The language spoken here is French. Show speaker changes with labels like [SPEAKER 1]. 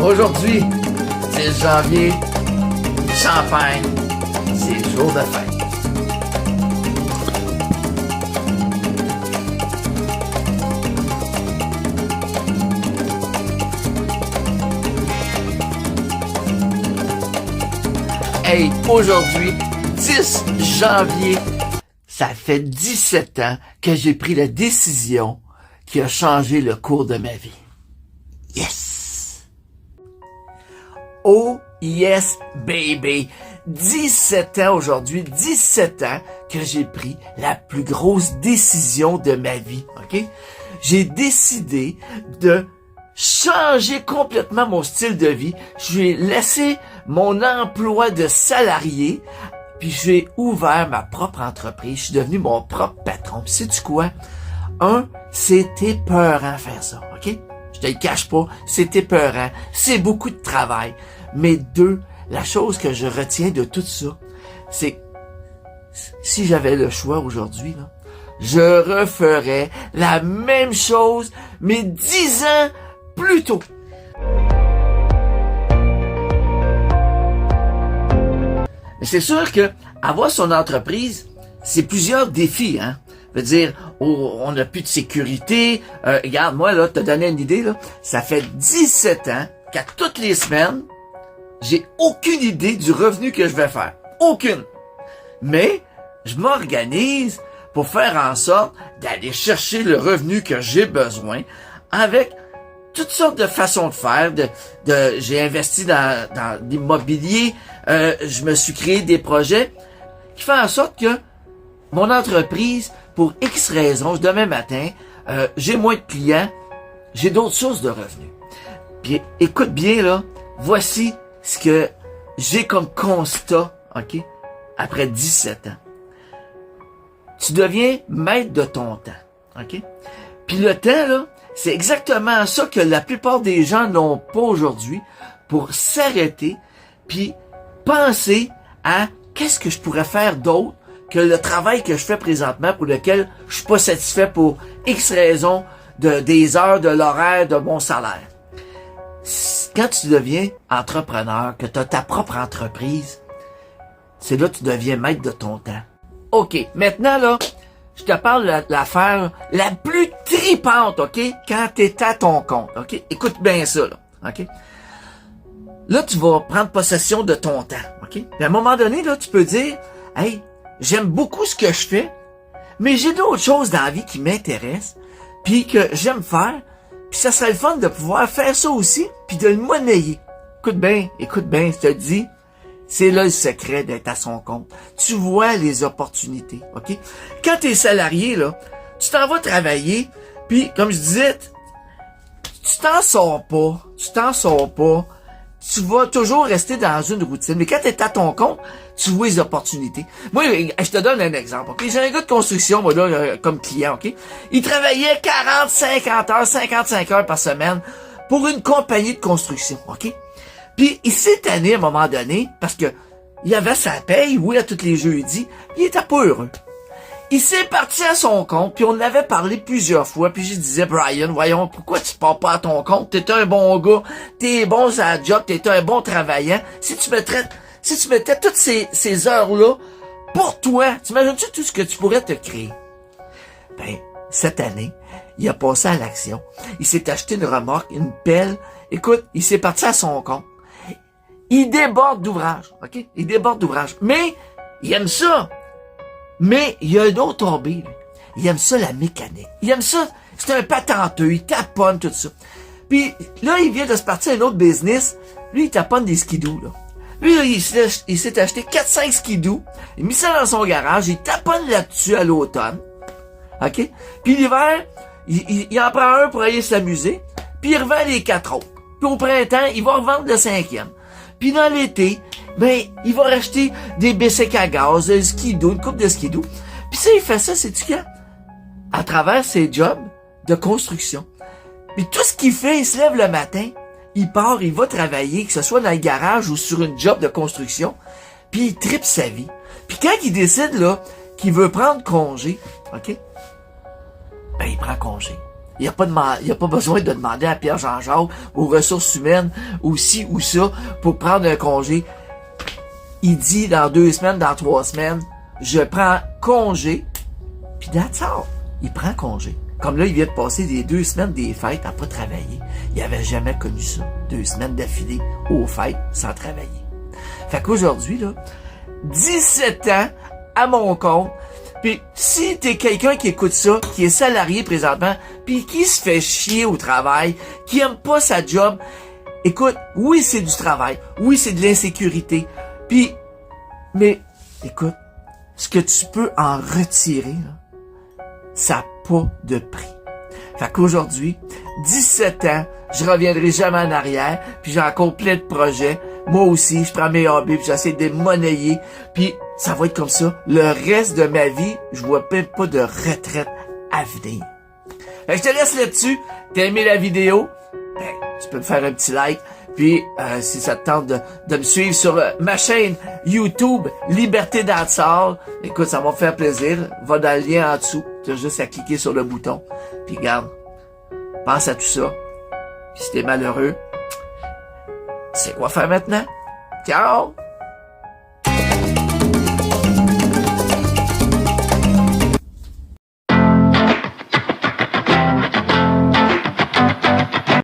[SPEAKER 1] Aujourd'hui, 10 janvier, champagne, c'est jour de fête. Hey, aujourd'hui, 10 janvier, ça fait 17 ans que j'ai pris la décision qui a changé le cours de ma vie. Yes! Oh yes, baby! 17 ans aujourd'hui, 17 ans que j'ai pris la plus grosse décision de ma vie, ok? J'ai décidé de changer complètement mon style de vie. J'ai laissé mon emploi de salarié, puis j'ai ouvert ma propre entreprise. Je suis devenu mon propre patron. Puis sais-tu quoi? C'est épeurant faire ça, ok? Je te le cache pas, c'est épeurant. C'est beaucoup de travail. Mais 2, la chose que je retiens de tout ça, c'est que si j'avais le choix aujourd'hui, là, je referais la même chose, mais 10 ans plus tôt. Mais c'est sûr que avoir son entreprise, c'est plusieurs défis, hein. Je veux dire, on n'a plus de sécurité. Regarde, moi, là, te donner une idée, là, ça fait 17 ans qu'à toutes les semaines, j'ai aucune idée du revenu que je vais faire. Aucune. Mais, je m'organise pour faire en sorte d'aller chercher le revenu que j'ai besoin avec toutes sortes de façons de faire. J'ai investi dans l'immobilier, je me suis créé des projets qui font en sorte que mon entreprise, pour X raisons, demain matin, j'ai moins de clients, j'ai d'autres sources de revenus. Puis écoute bien là, voici ce que j'ai comme constat, ok, après 17 ans. Tu deviens maître de ton temps, ok? Puis le temps, là, c'est exactement ça que la plupart des gens n'ont pas aujourd'hui pour s'arrêter puis penser à qu'est-ce que je pourrais faire d'autre que le travail que je fais présentement pour lequel je suis pas satisfait pour X raisons des heures, de l'horaire, de mon salaire. Quand tu deviens entrepreneur, que tu as ta propre entreprise, c'est là que tu deviens maître de ton temps. OK, maintenant là, je te parle de l'affaire la plus tripante, OK? Quand tu es à ton compte, OK? Écoute bien ça, là, OK? Là, tu vas prendre possession de ton temps, OK? Et à un moment donné, là, tu peux dire, hey, j'aime beaucoup ce que je fais, mais j'ai d'autres choses dans la vie qui m'intéressent, puis que j'aime faire, puis ça serait le fun de pouvoir faire ça aussi, puis de le monnayer. Écoute bien, je te le dis, c'est là le secret d'être à son compte. Tu vois les opportunités, OK? Quand tu es salarié, là, tu t'en vas travailler, puis comme je disais, tu t'en sors pas. Tu vas toujours rester dans une routine. Mais quand tu es à ton compte, tu vois les opportunités. Moi, je te donne un exemple, OK? J'ai un gars de construction, moi, là, comme client, OK? Il travaillait 40, 50 heures, 55 heures par semaine pour une compagnie de construction, OK? Puis, il s'est tanné à un moment donné, parce que il avait sa paye, oui, à tous les jeudis, puis il était pas heureux. Il s'est parti à son compte, puis on en avait parlé plusieurs fois, puis je disais, Brian, voyons, pourquoi tu pars pas à ton compte? T'es un bon gars, t'es bon à la job, t'es un bon travaillant. Si tu mettais toutes ces heures-là pour toi, t'imagines-tu tout ce que tu pourrais te créer? Ben, cette année, il a passé à l'action. Il s'est acheté une remorque, une pelle. Écoute, il s'est parti à son compte. Il déborde d'ouvrage, OK? Il déborde d'ouvrage. Mais, il aime ça. Mais, il y a un autre tombé, lui. Il aime ça, la mécanique. Il aime ça. C'est un patenteux. Il taponne tout ça. Puis, là, il vient de se partir à un autre business. Lui, il taponne des skidoo, là. Lui, là, il s'est acheté 4-5 skidoo. Il a mis ça dans son garage. Il taponne là-dessus à l'automne. OK? Puis l'hiver, il en prend un pour aller s'amuser. Puis il revend les 4 autres. Puis au printemps, il va revendre le 5e. Puis dans l'été, ben, il va racheter des bicycles à gaz, des skidoo, une coupe de skidoo. Puis ça, il fait ça, c'est-tu quand? À travers ses jobs de construction. Puis tout ce qu'il fait, il se lève le matin, il part, il va travailler, que ce soit dans le garage ou sur une job de construction, puis il tripe sa vie. Puis quand il décide, là, qu'il veut prendre congé, OK? Ben, il prend congé. Il n'y a pas besoin de demander à Pierre Jean-Jacques, aux ressources humaines, ou ci ou ça, pour prendre un congé. Il dit dans 2 semaines, dans 3 semaines, je prends congé, puis that's all. Il prend congé. Comme là, il vient de passer des 2 semaines des fêtes à pas travailler. Il avait jamais connu ça. 2 semaines d'affilée aux fêtes sans travailler. Fait qu'aujourd'hui, là, 17 ans à mon compte. Puis si t'es quelqu'un qui écoute ça, qui est salarié présentement, puis qui se fait chier au travail, qui aime pas sa job, écoute, oui, c'est du travail. Oui, c'est de l'insécurité. Puis, mais, écoute, ce que tu peux en retirer, là, ça n'a pas de prix. Fait qu'aujourd'hui, 17 ans, je reviendrai jamais en arrière, puis j'ai encore plein de projets. Moi aussi, je prends mes hobbies, puis j'essaie de les monnayer, puis ça va être comme ça. Le reste de ma vie, je vois même pas de retraite à venir. Fait que je te laisse là-dessus. T'as aimé la vidéo? Ben, tu peux me faire un petit like. Puis, si ça te tente de me suivre sur ma chaîne YouTube, Liberté Danseur, écoute, ça va me faire plaisir. Va dans le lien en dessous. Tu as juste à cliquer sur le bouton. Puis, regarde, pense à tout ça. Puis, si t'es malheureux, tu sais quoi faire maintenant? Ciao!